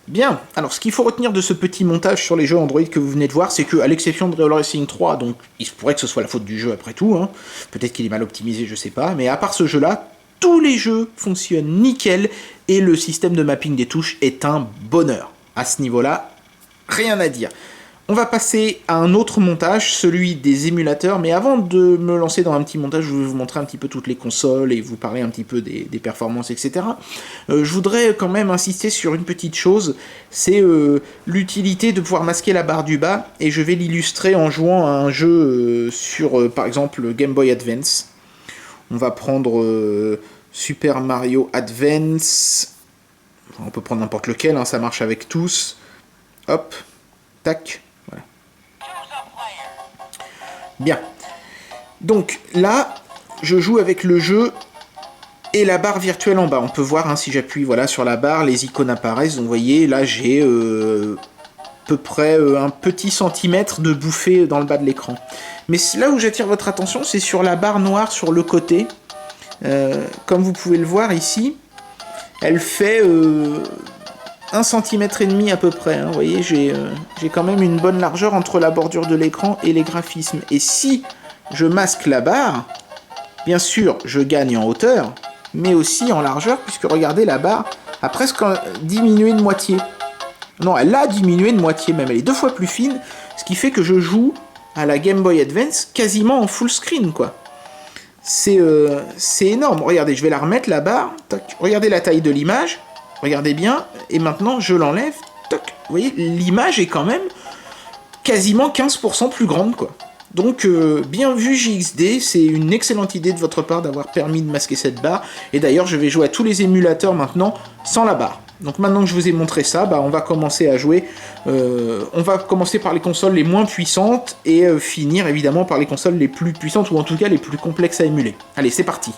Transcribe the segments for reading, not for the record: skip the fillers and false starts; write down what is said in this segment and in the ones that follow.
Bien, alors ce qu'il faut retenir de ce petit montage sur les jeux Android que vous venez de voir, c'est que, à l'exception de Real Racing 3, donc il se pourrait que ce soit la faute du jeu après tout, hein, peut-être qu'il est mal optimisé, je sais pas, mais à part ce jeu-là, tous les jeux fonctionnent nickel et le système de mapping des touches est un bonheur. À ce niveau-là, rien à dire. On va passer à un autre montage, celui des émulateurs, mais avant de me lancer dans un petit montage, je vais vous montrer un petit peu toutes les consoles et vous parler un petit peu des performances, etc. Je voudrais quand même insister sur une petite chose, c'est l'utilité de pouvoir masquer la barre du bas, et je vais l'illustrer en jouant à un jeu sur, par exemple, le Game Boy Advance. On va prendre Super Mario Advance, on peut prendre n'importe lequel, hein, ça marche avec tous. Hop, tac, voilà. Bien. Donc là, je joue avec le jeu et la barre virtuelle en bas. On peut voir, hein, si j'appuie voilà, sur la barre, les icônes apparaissent. Donc vous voyez, là j'ai à peu près un petit centimètre de bouffée dans le bas de l'écran. Mais là où j'attire votre attention, c'est sur la barre noire sur le côté. Comme vous pouvez le voir ici, elle fait 1,5 cm à peu près. Hein. Vous voyez, j'ai quand même une bonne largeur entre la bordure de l'écran et les graphismes. Et si je masque la barre, bien sûr, je gagne en hauteur, mais aussi en largeur, puisque regardez, la barre a presque diminué de moitié. Non, elle a diminué de moitié même, elle est 2 fois plus fine, ce qui fait que je joue à la Game Boy Advance quasiment en full screen, quoi. C'est énorme. Regardez, je vais la remettre, la barre. Tac. Regardez la taille de l'image. Regardez bien. Et maintenant, je l'enlève. Tac. Vous voyez, l'image est quand même quasiment 15% plus grande, quoi. Donc, bien vu JXD, c'est une excellente idée de votre part d'avoir permis de masquer cette barre. Et d'ailleurs, je vais jouer à tous les émulateurs maintenant sans la barre. Donc maintenant que je vous ai montré ça, bah, on va commencer à jouer. On va commencer par les consoles les moins puissantes et finir évidemment par les consoles les plus puissantes, ou en tout cas les plus complexes à émuler. Allez, c'est parti.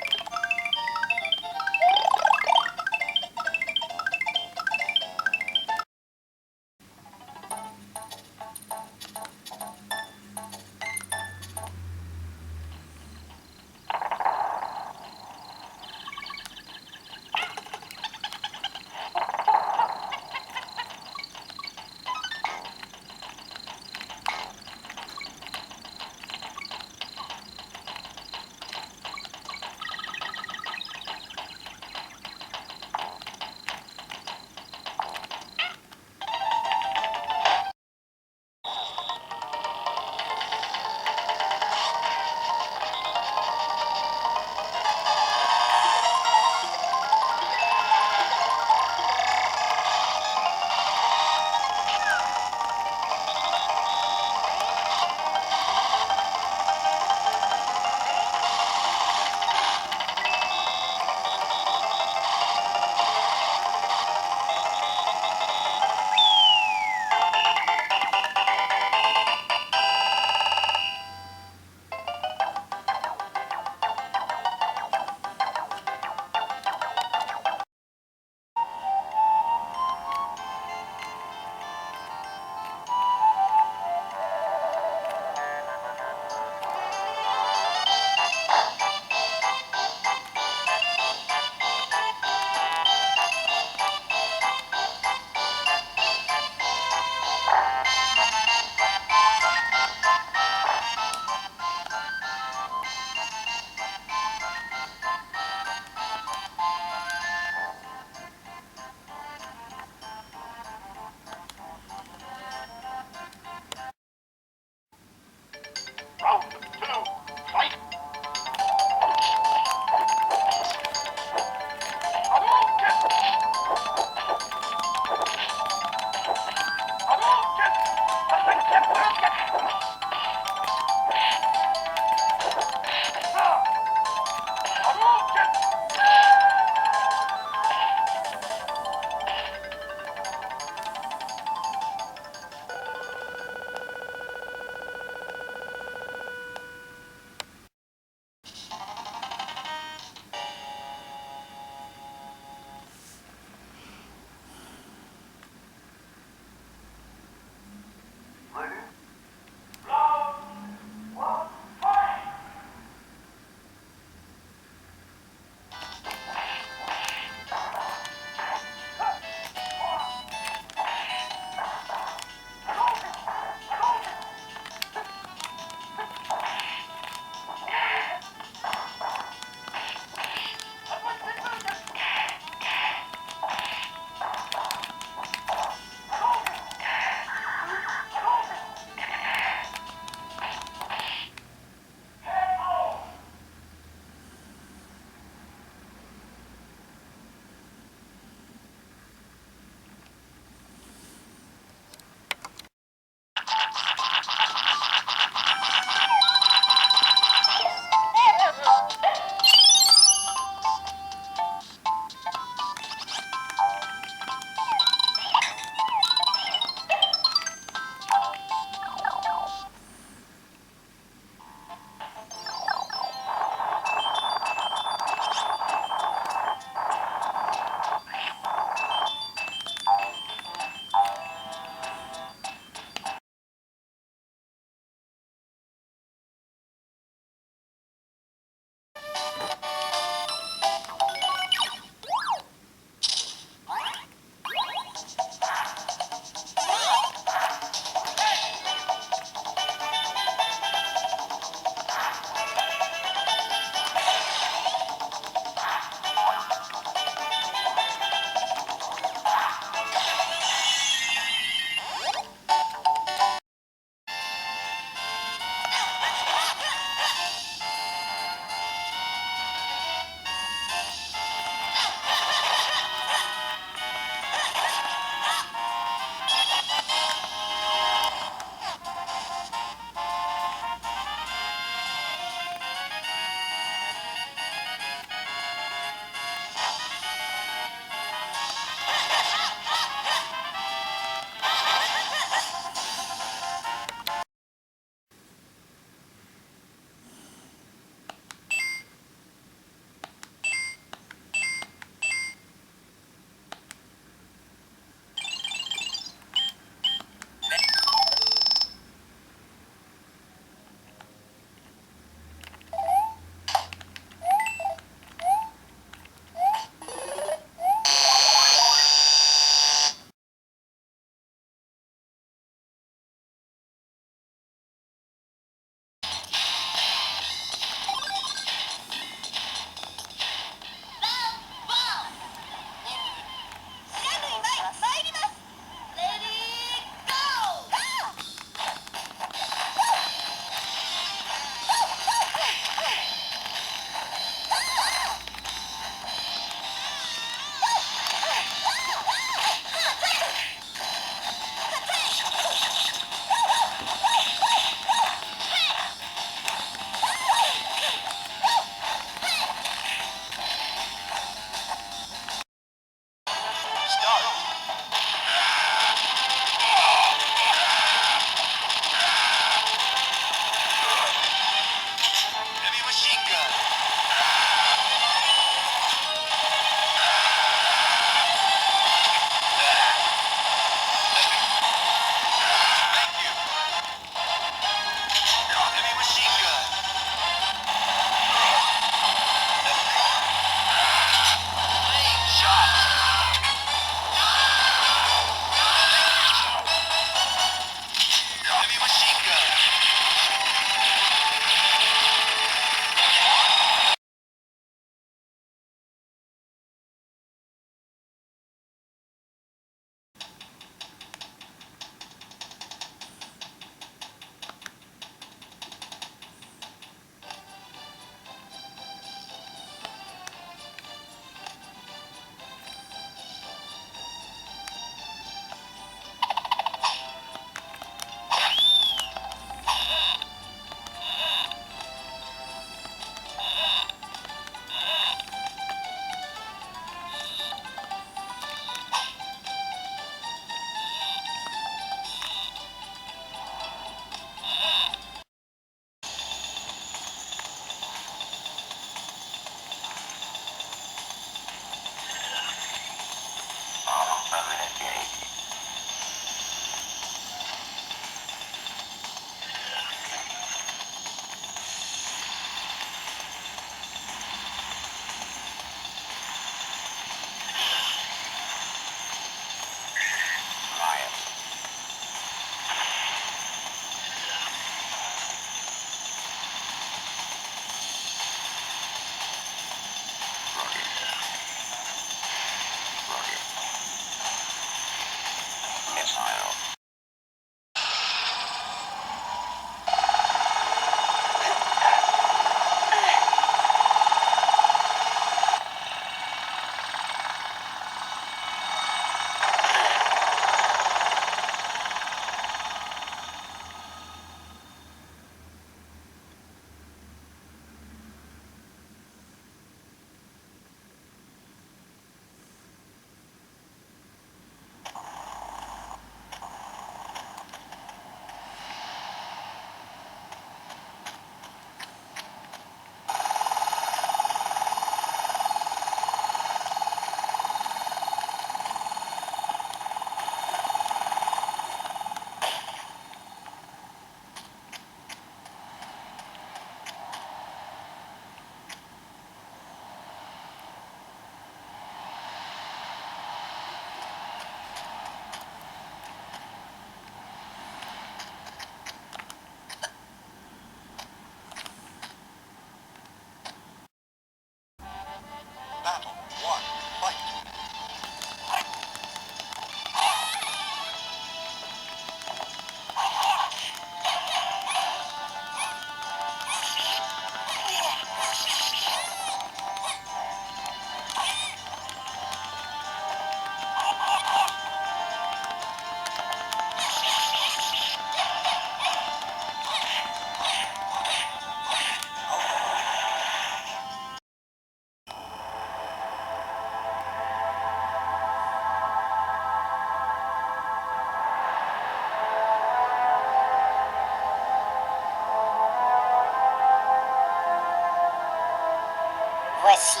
Voici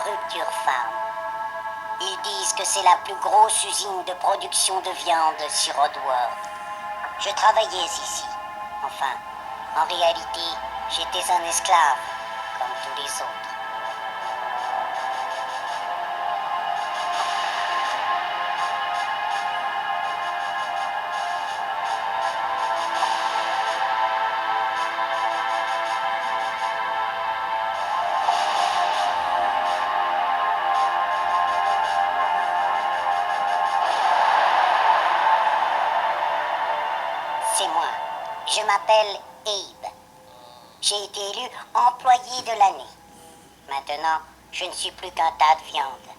Rupture Farm. Ils disent que c'est la plus grosse usine de production de viande sur Oddworld. Je travaillais ici. Enfin, en réalité, j'étais un esclave, comme tous les autres. C'est moi. Je m'appelle Abe. J'ai été élu employé de l'année. Maintenant, je ne suis plus qu'un tas de viande.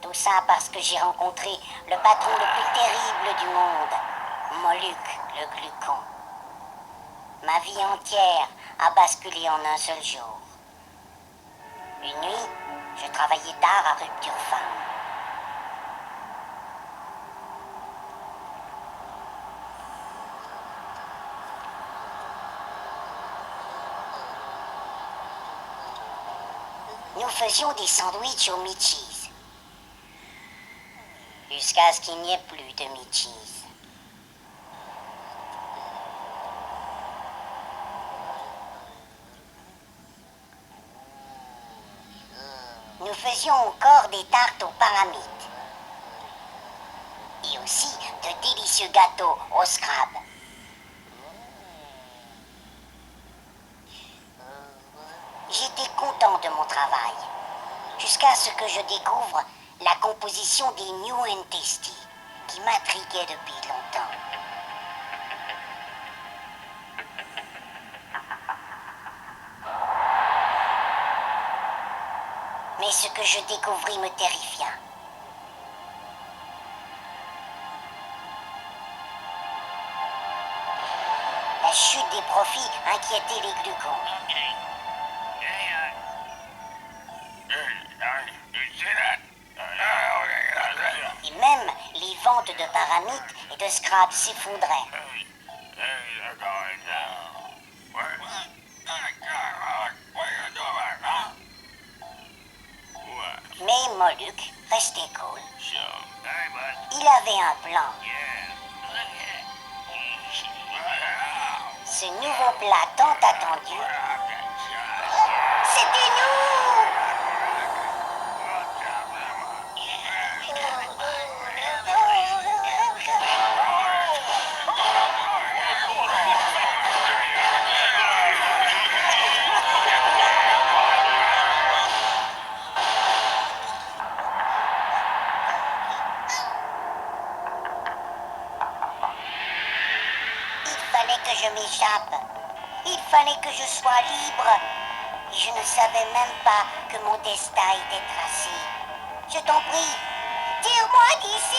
Tout ça parce que j'ai rencontré le patron le plus terrible du monde, Moluc le Glucon. Ma vie entière a basculé en un seul jour. Une nuit, je travaillais tard à Rupture Farm. Nous faisions des sandwichs au meat cheese. Jusqu'à ce qu'il n'y ait plus de meat cheese. Nous faisions encore des tartes aux paramites. Et aussi de délicieux gâteaux au scrab. J'étais content de mon travail, jusqu'à ce que je découvre la composition des New and Tasty, qui m'intriguait depuis longtemps. Mais ce que je découvris me terrifia. La chute des profits inquiétait les glucons. Et même les ventes de paramites et de scrap s'effondraient. Mais Moluc restait cool. Il avait un plan. Ce nouveau plat tant attendu, c'était nous! Il fallait que je m'échappe. Il fallait que je sois libre. Et je ne savais même pas que mon destin était tracé. Je t'en prie, tire-moi d'ici!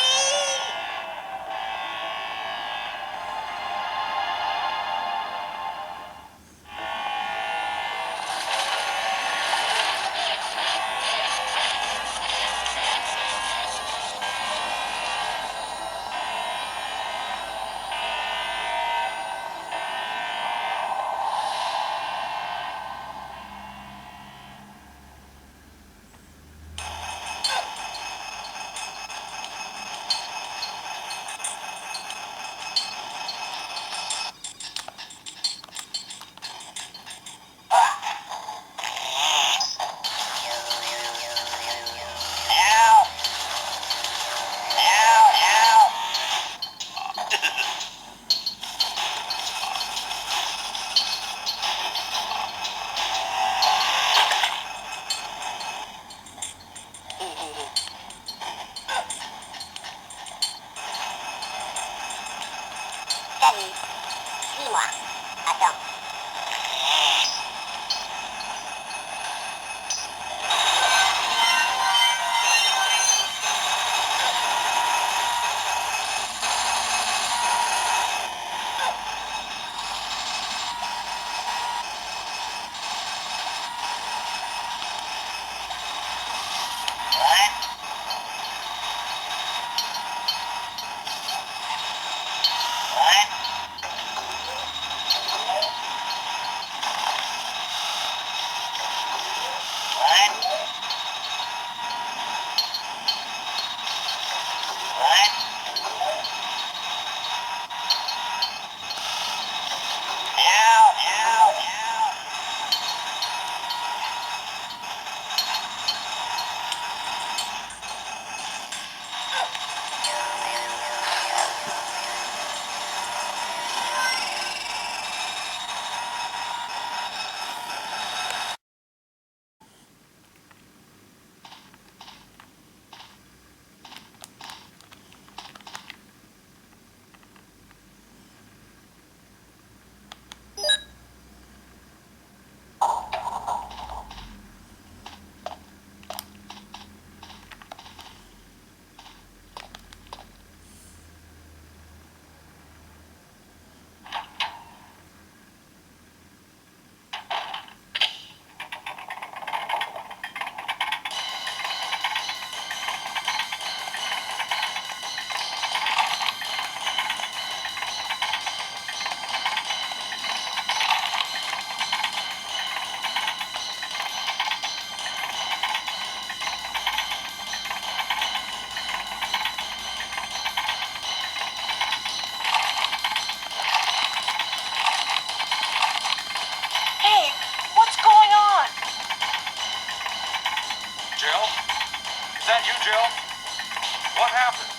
What happened?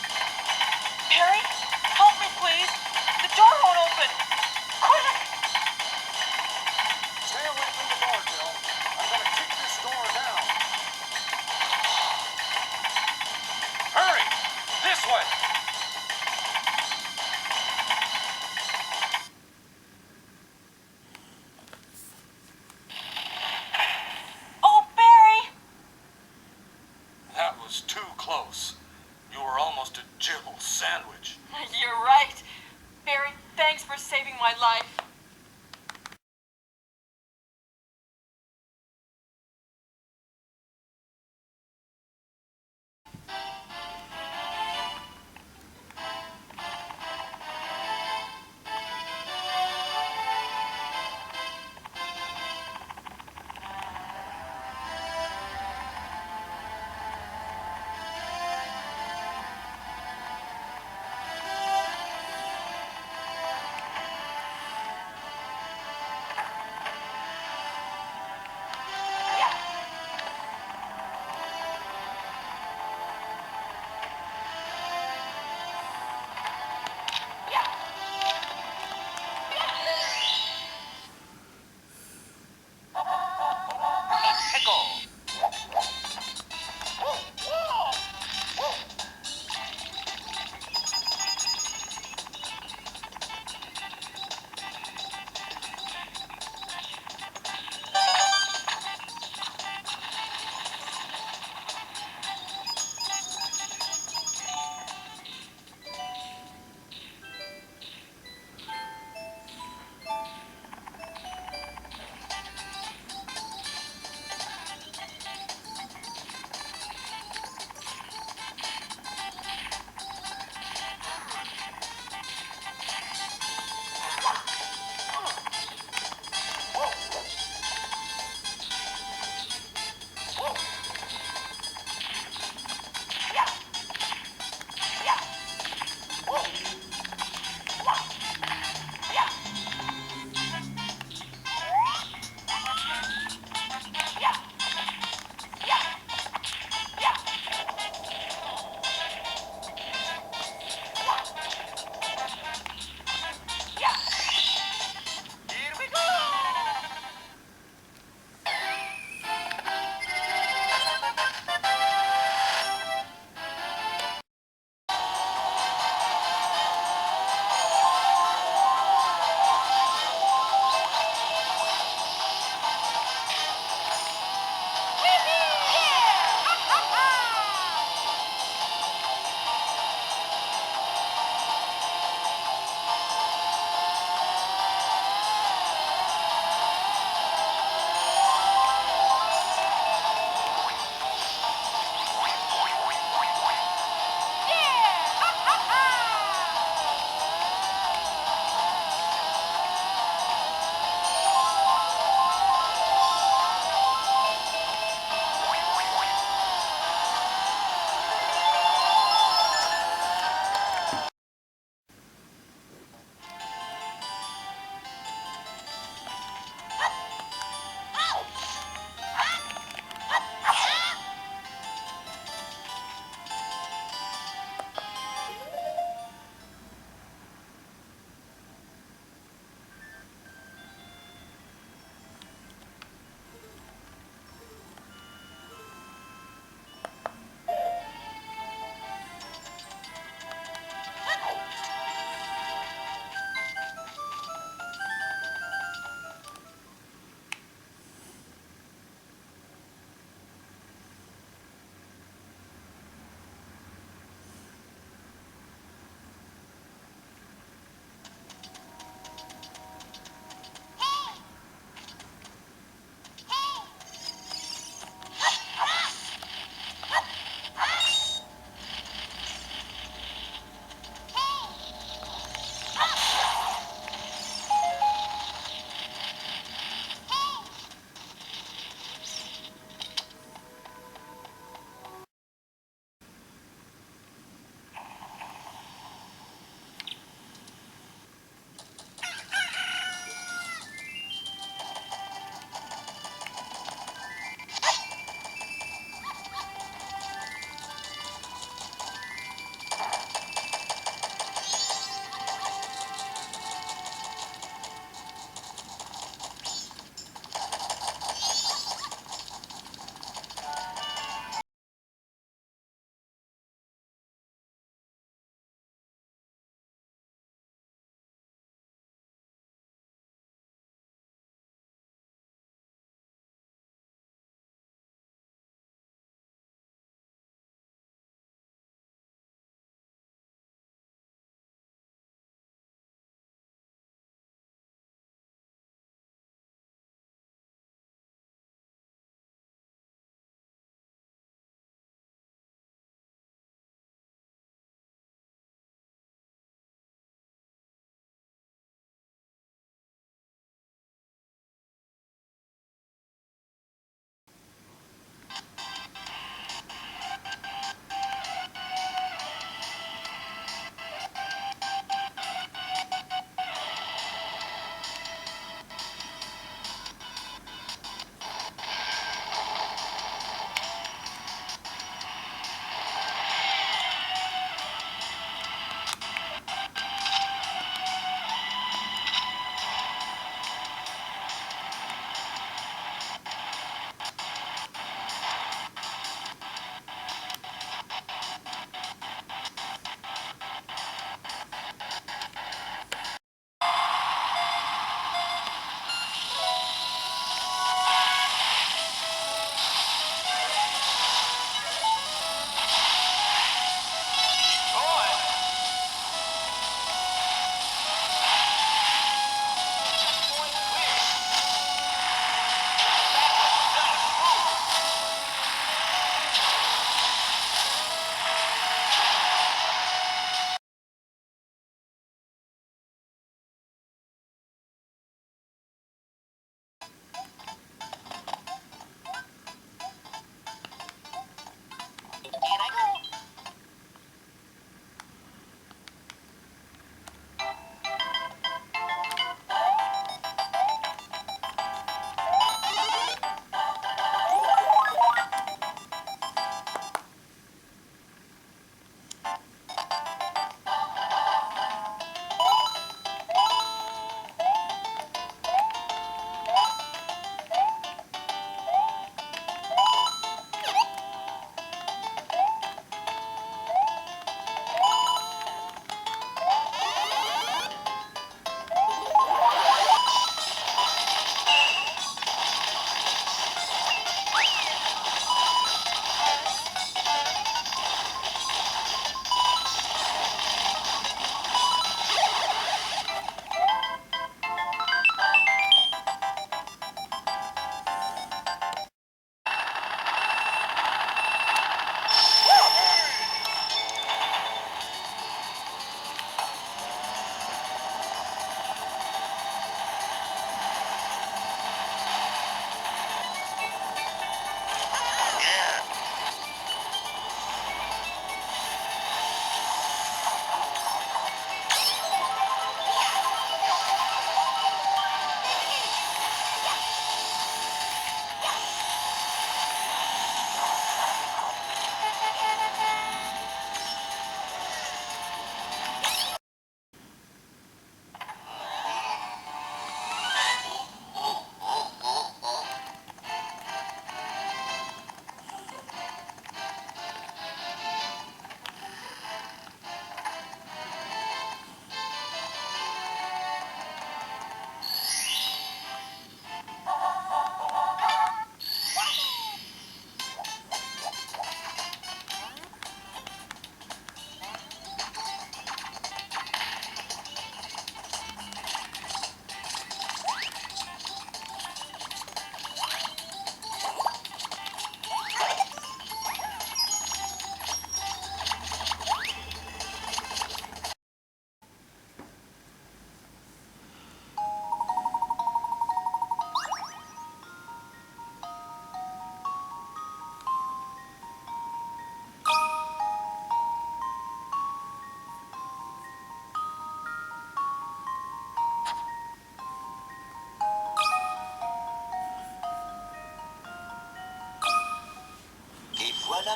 Barry, help me, please. The door won't open. Quick! Stay away from the door, Jill. I'm gonna kick this door down. Hurry! This way! Oh, Barry! That was too close. You were almost a Jill sandwich. You're right. Barry, thanks for saving my life.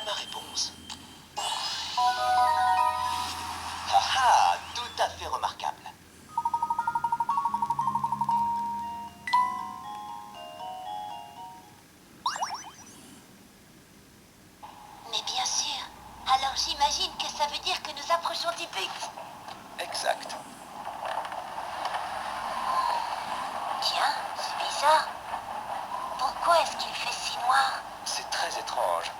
ma réponse. Ah, tout à fait remarquable. Mais bien sûr. Alors j'imagine que ça veut dire que nous approchons du but. Exact. Tiens, c'est bizarre. Pourquoi est-ce qu'il fait si noir? C'est très étrange.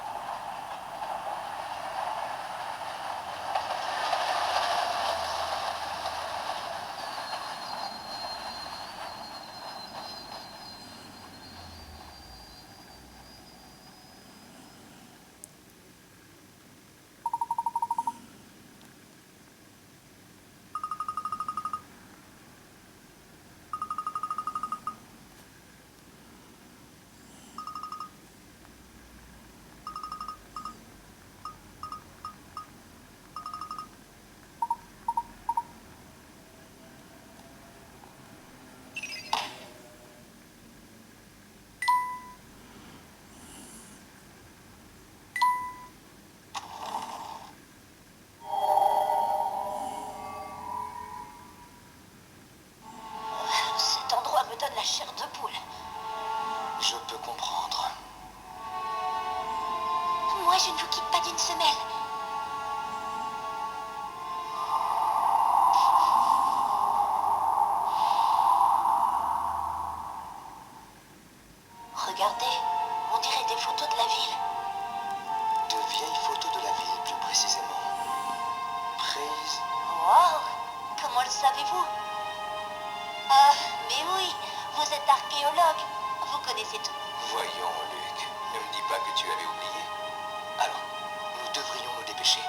Cet endroit me donne la chair de poule. Je peux comprendre. Moi, je ne vous quitte pas d'une semelle. Regardez, on dirait des photos de la ville. De vieilles photos de la ville, plus précisément. Prises. Wow, comment le savez-vous? Ah, mais oui, vous êtes archéologue. Vous connaissez tout. Voyons, Luc, ne me dis pas que tu avais oublié. Alors, nous devrions nous dépêcher.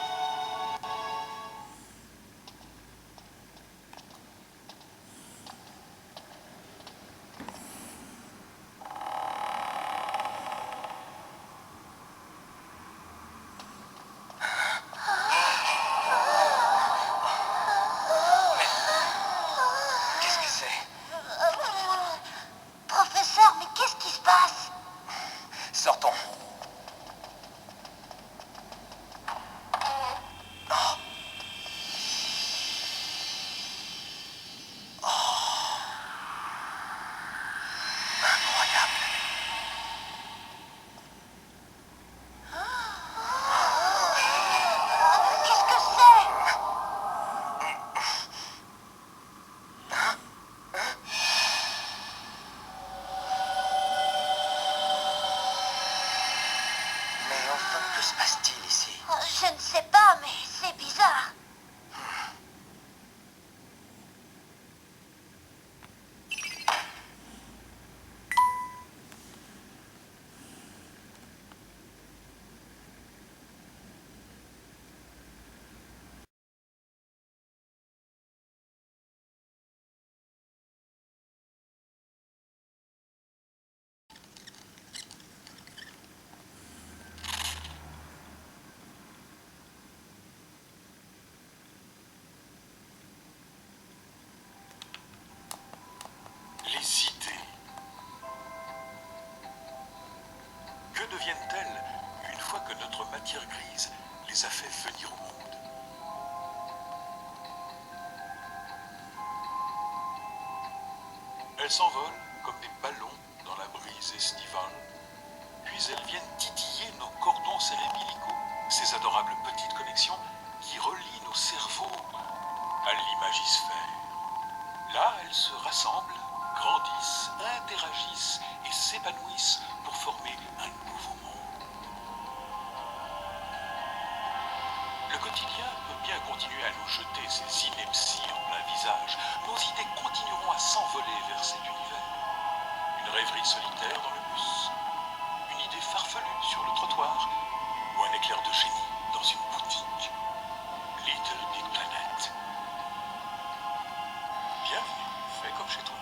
Qu'est-ce que c'est? Professeur, mais qu'est-ce qui se passe? Sortons. Incroyable. Qu'est-ce que c'est? Mais enfin, que se passe-t-il ici? Je ne sais pas, mais c'est bizarre. Les idées. Que deviennent-elles une fois que notre matière grise les a fait venir au monde? Elles s'envolent comme des ballons dans la brise estivale, puis elles viennent titiller nos cordons cérébilicaux, ces adorables petites connexions qui relient nos cerveaux à l'imagisphère. Là, elles se rassemblent, grandissent, interagissent et s'épanouissent pour former un nouveau monde. Le quotidien peut bien continuer à nous jeter ses inepties en plein visage. Nos idées continueront à s'envoler vers cet univers. Une rêverie solitaire dans le bus, une idée farfelue sur le trottoir ou un éclair de génie dans une boutique. Little Big Planet. Bienvenue, fais comme chez toi.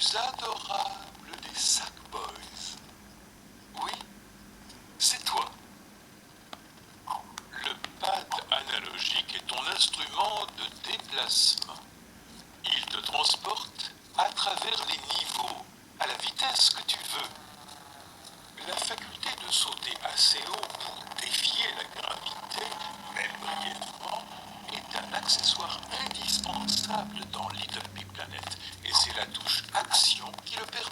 plus adorable des Sackboys. Oui, c'est toi. Le pad analogique est ton instrument de déplacement. Il te transporte à travers les niveaux, à la vitesse que tu veux. La faculté de sauter assez haut pour défier la gravité, même brièvement, est un accessoire indispensable dans Little Big Planet, et c'est la touche action qui le permet.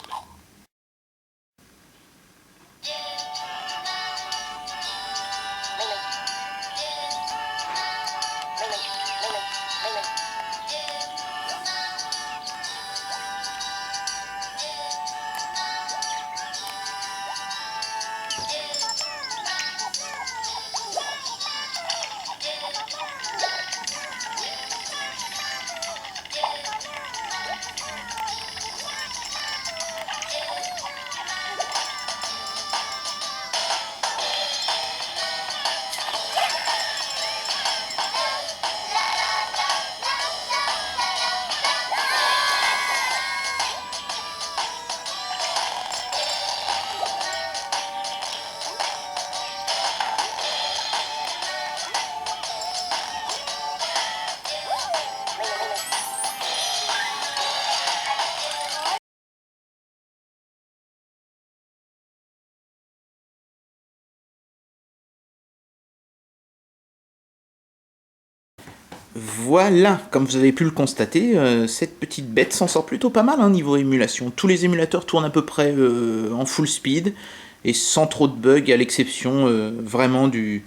Voilà, comme vous avez pu le constater, cette petite bête s'en sort plutôt pas mal niveau émulation. Tous les émulateurs tournent à peu près en full speed et sans trop de bugs, à l'exception vraiment de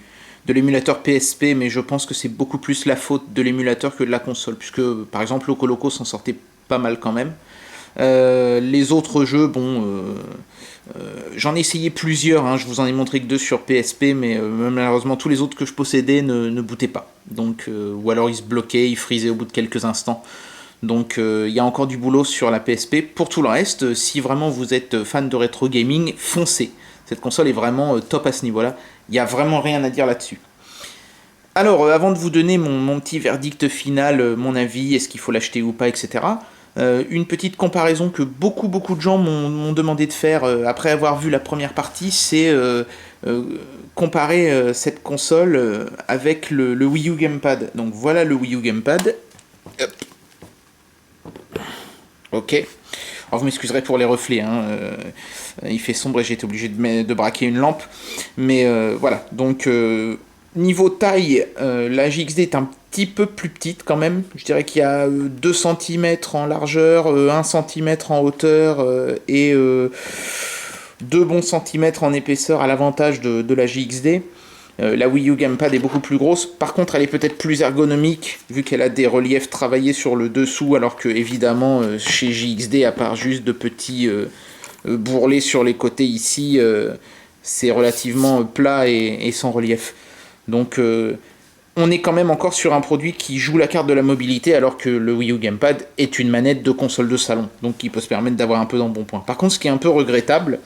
l'émulateur PSP, mais je pense que c'est beaucoup plus la faute de l'émulateur que de la console, puisque par exemple Loco Loco s'en sortait pas mal quand même. Les autres jeux, bon, j'en ai essayé plusieurs, je vous en ai montré que 2 sur PSP, mais malheureusement tous les autres que je possédais ne bootaient pas. Donc, ou alors ils se bloquaient, ils frisaient au bout de quelques instants. Donc il y a encore du boulot sur la PSP. Pour tout le reste, si vraiment vous êtes fan de rétro gaming, foncez. Cette console est vraiment top à ce niveau-là. Il n'y a vraiment rien à dire là-dessus. Alors, avant de vous donner mon petit verdict final, mon avis, est-ce qu'il faut l'acheter ou pas, etc., une petite comparaison que beaucoup de gens m'ont demandé de faire après avoir vu la première partie, c'est comparer cette console avec le Wii U Gamepad. Donc voilà le Wii U Gamepad. Hop. Ok. Alors vous m'excuserez pour les reflets, il fait sombre et j'ai été obligé de braquer une lampe. Mais voilà, donc niveau taille, la JXD est un petit peu plus petite quand même. Je dirais qu'il y a 2 cm en largeur, 1 cm en hauteur et 2 bons centimètres en épaisseur à l'avantage de la JXD. La Wii U Gamepad est beaucoup plus grosse. Par contre, elle est peut-être plus ergonomique vu qu'elle a des reliefs travaillés sur le dessous, alors que évidemment chez JXD, à part juste de petits bourrelets sur les côtés ici, c'est relativement plat et sans relief. Donc on est quand même encore sur un produit qui joue la carte de la mobilité, alors que le Wii U Gamepad est une manette de console de salon, donc qui peut se permettre d'avoir un peu d'embonpoint. Par contre, ce qui est un peu regrettable,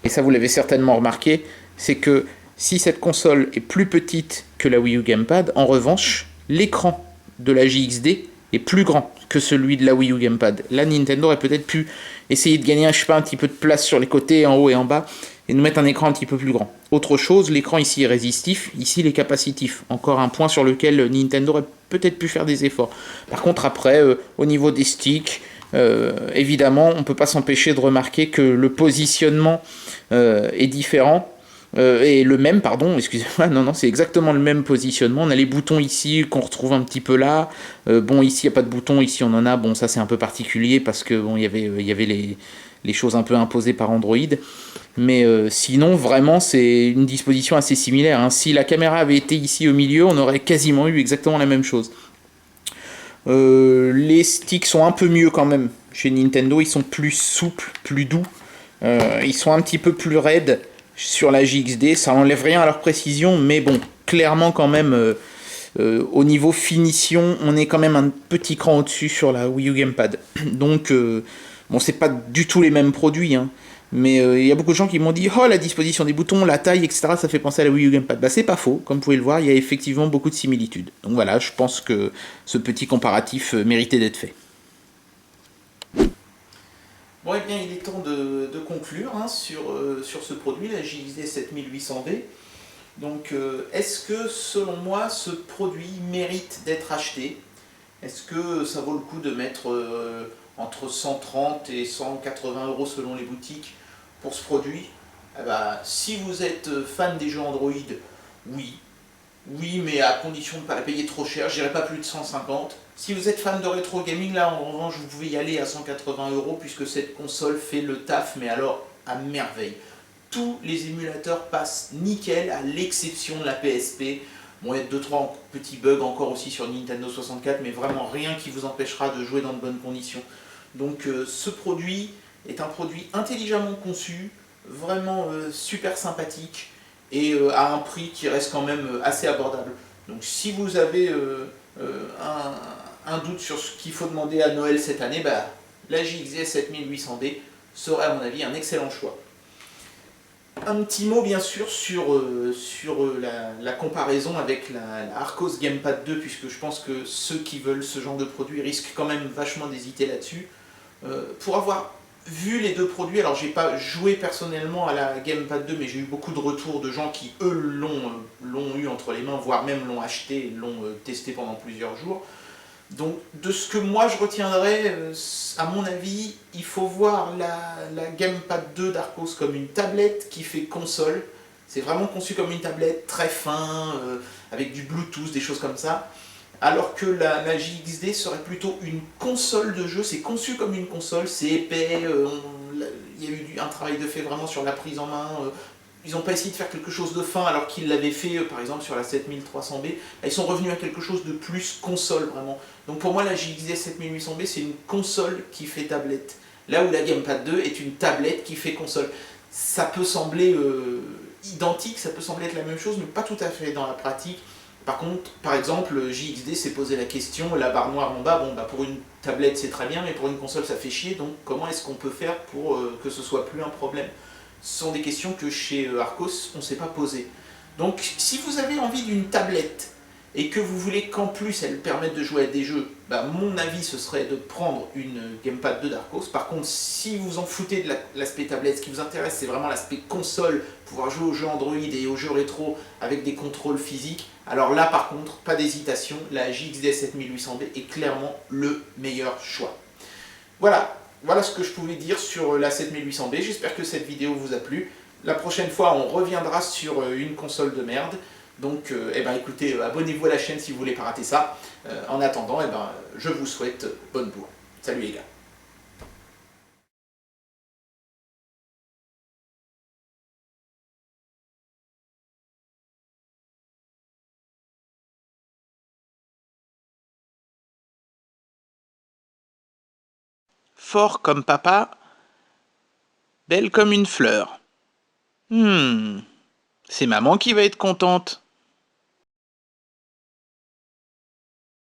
et ça vous l'avez certainement remarqué, c'est que si cette console est plus petite que la Wii U Gamepad, en revanche, l'écran de la JXD est plus grand que celui de la Wii U Gamepad. Là, Nintendo aurait peut-être pu essayer de gagner un petit peu de place sur les côtés, en haut et en bas, et nous mettre un écran un petit peu plus grand. Autre chose, l'écran ici est résistif, ici il est capacitif. Encore un point sur lequel Nintendo aurait peut-être pu faire des efforts. Par contre, après, au niveau des sticks, évidemment, on ne peut pas s'empêcher de remarquer que le positionnement est différent. Et le même, pardon, excusez-moi, non, c'est exactement le même positionnement. On a les boutons ici qu'on retrouve un petit peu là. Bon, ici, il n'y a pas de boutons, ici, on en a. Bon, ça, c'est un peu particulier parce que bon, il y avait les choses un peu imposées par Android. Mais sinon, vraiment, c'est une disposition assez similaire. Si la caméra avait été ici au milieu, on aurait quasiment eu exactement la même chose. Les sticks sont un peu mieux quand même. Chez Nintendo, ils sont plus souples, plus doux. Ils sont un petit peu plus raides. Sur la JXD, ça enlève rien à leur précision, mais bon, clairement quand même, au niveau finition, on est quand même un petit cran au-dessus sur la Wii U Gamepad. Donc, bon, c'est pas du tout les mêmes produits, mais il y a beaucoup de gens qui m'ont dit « Oh, la disposition des boutons, la taille, etc., ça fait penser à la Wii U Gamepad. » Bah, c'est pas faux, comme vous pouvez le voir, il y a effectivement beaucoup de similitudes. Donc voilà, je pense que ce petit comparatif méritait d'être fait. Bon, eh bien, il est temps de conclure hein, sur ce produit, la JXD 7800D. Donc, est-ce que, selon moi, ce produit mérite d'être acheté? Est-ce que ça vaut le coup de mettre entre 130 et 180 euros selon les boutiques pour ce produit? Eh ben, si vous êtes fan des jeux Android, oui. Oui, mais à condition de ne pas la payer trop cher, je dirais pas plus de 150. Si vous êtes fan de rétro gaming, là en revanche, vous pouvez y aller à 180 euros puisque cette console fait le taf, mais alors à merveille. Tous les émulateurs passent nickel, à l'exception de la PSP. Bon, il y a 2-3 petits bugs encore aussi sur Nintendo 64, mais vraiment rien qui vous empêchera de jouer dans de bonnes conditions. Donc ce produit est un produit intelligemment conçu, vraiment super sympathique, et à un prix qui reste quand même assez abordable. Donc si vous avez un doute sur ce qu'il faut demander à Noël cette année, bah, la JXS 7800D serait à mon avis un excellent choix. Un petit mot bien sûr sur la comparaison avec la Arcos Gamepad 2, puisque je pense que ceux qui veulent ce genre de produit risquent quand même vachement d'hésiter là-dessus. Pour avoir vu les deux produits, alors j'ai pas joué personnellement à la Gamepad 2, mais j'ai eu beaucoup de retours de gens qui eux l'ont eu entre les mains, voire même l'ont acheté, l'ont testé pendant plusieurs jours. Donc de ce que moi je retiendrai, à mon avis, il faut voir la Gamepad 2 d'Arcos comme une tablette qui fait console. C'est vraiment conçu comme une tablette très fin, avec du Bluetooth, des choses comme ça. Alors que la JXD serait plutôt une console de jeu, c'est conçu comme une console, c'est épais, il y a eu un travail de fait vraiment sur la prise en main. Ils n'ont pas essayé de faire quelque chose de fin alors qu'ils l'avaient fait par exemple sur la 7300B. Ils sont revenus à quelque chose de plus console vraiment. Donc pour moi la JXD 7800B c'est une console qui fait tablette. Là où la Gamepad 2 est une tablette qui fait console. Ça peut sembler identique, ça peut sembler être la même chose mais pas tout à fait dans la pratique. Par contre, par exemple, JXD s'est posé la question, la barre noire en bas, bon bah pour une tablette c'est très bien, mais pour une console ça fait chier, donc comment est-ce qu'on peut faire pour que ce soit plus un problème? Ce sont des questions que chez Arcos on ne s'est pas posées. Donc si vous avez envie d'une tablette et que vous voulez qu'en plus elle permette de jouer à des jeux, bah, mon avis ce serait de prendre une Gamepad 2 d'Arcos. Par contre, si vous en foutez de l'aspect tablette, ce qui vous intéresse c'est vraiment l'aspect console, pouvoir jouer aux jeux Android et aux jeux rétro avec des contrôles physiques, alors là par contre, pas d'hésitation, la JXD 7800B est clairement le meilleur choix. Voilà ce que je pouvais dire sur la 7800B, j'espère que cette vidéo vous a plu. La prochaine fois on reviendra sur une console de merde. Donc eh ben, écoutez, abonnez-vous à la chaîne si vous voulez pas rater ça. En attendant, eh ben, je vous souhaite bonne bourre. Salut les gars. Fort comme papa, belle comme une fleur. C'est maman qui va être contente.